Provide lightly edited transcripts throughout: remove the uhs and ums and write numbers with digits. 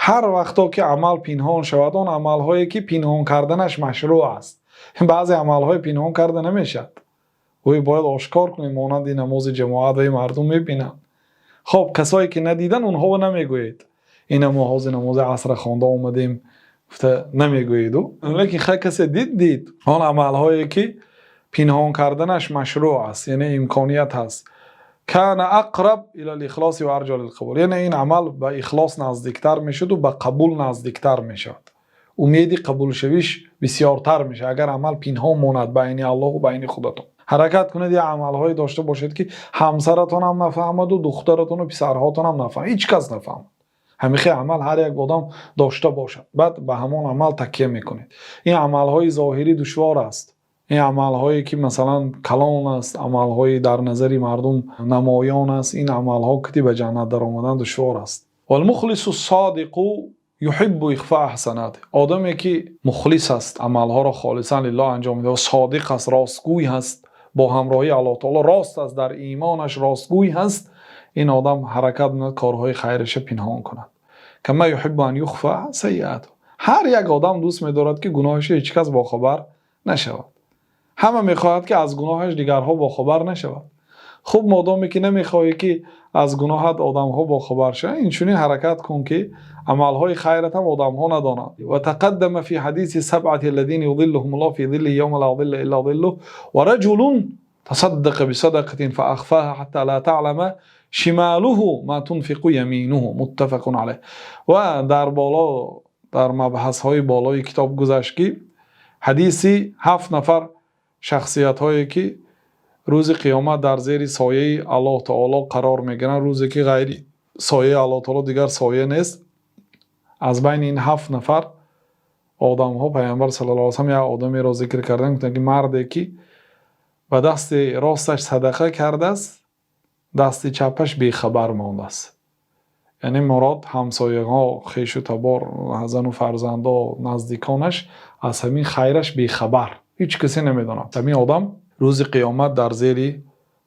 هر وقتا که عمل پنهان شود اون عمل هایی که پنهان کردنش مشروع است. بعضی عمل های پنهان کرده نمیشد، وی باید آشکار کنیم مانند نماز جماعت و مردم میبینند. خب کسایی که ندیدن اونها نمیگویید این نماز عصر خوانده اومدیم نمیگویید، لیکن خیلی کسی دید آن عمل هایی که پنهان کردنش مشروع است، یعنی امکانیت هست. کان اقرب الى الاخلاص و ارجى للقبول، یعنی این عمل به اخلاص نزدیکتر میشد و به قبول نزدیکتر میشد، امید قبول شویش بسیارتر میشه اگر عمل پنهان ماند بین الله و بین خودتون. حرکت کنید یه عمل های داشته باشید که همسرتون هم نفهمد و دخترتون و پسرهاتون هم نفهمد، هیچ کس نفهمد. همیشه عمل هر یک آدم داشته باشد، بعد به همان عمل تکیه میکنید. این عمل های ظاهری دشوار است، این عمل هایی که مثلا کلان است، عمل های در نظر مردم نمایان است، این عمل ها که به جنت در آمدن دشوار است. والمخلص الصادق یحب اخفاء حسنات، آدمی که مخلص است، عمل ها را خالصا لله انجام میده و صادق است، راستگوی است با همراهی الله تعالی، راست است در ایمانش، راستگوی هست، این آدم حرکت می‌کند کارهای خیرش پنهان کند. کما یحب ان یخفى سیئات، هر یک آدم دوست می‌دارد که گناهش هیچ کس با خبر نشود. همه می‌خواهد که از گناهش دیگرها با خبر نشود. خب مادامی که نمی‌خواهی که از گناهت آدم‌ها با خبر شوند، این چنین حرکت کن که عمل‌های خیرت هم آدم‌ها ندانند. و تقدم فی حدیث سبعة الذين یظلهم الله فی ظله یوم لا ظل الا ظله ورجل تصدق بصدقة فأخفاها حتى لا تعلم شماله ما تنفق یمینه، متفق علیه. و در بالا در مبحث های بالای کتاب گذشت که حدیثی 7 نفر شخصیت هایی که روز قیامت در زیر سایه الله تعالی قرار میگیرن، روزی که غیر سایه الله تعالی دیگر سایه نیست. از بین این 7 نفر آدم ها پیامبر صلی الله علیه و آله یا آدمی را ذکر کردن که مردی که و دست راستش صدقه کرده است، دست چپش بیخبر مانده است. یعنی مراد همسایه ها، خویش و تبار، زن و فرزندا، نزدیکانش از همین خیرش بیخبر، هیچ کسی نمیداند. همین آدم روز قیامت در زیر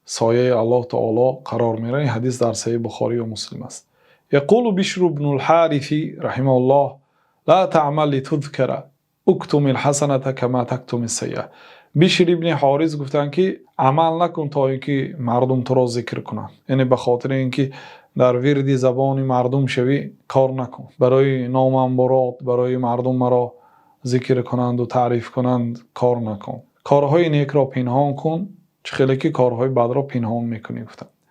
سایه الله تعالی قرار میره. این حدیث در صحیح بخاری و مسلم است. یقول بشر بن الحارث رحمه الله لا تعمل لتذكر اکتم الحسنه كما تكتم السیئه. بشر ابن حارث گفتن که عمل نکن تا اینکه مردم تو را ذکر کنند، یعنی به خاطر اینکه در ورد زبان مردم شوی کار نکن، برای نامنبرات، برای مردم مرا ذکر کنند و تعریف کنند کار نکن. کارهای نیک را پنهان کن، چه خیلی که کارهای بد را پنهان میکنی. گفتن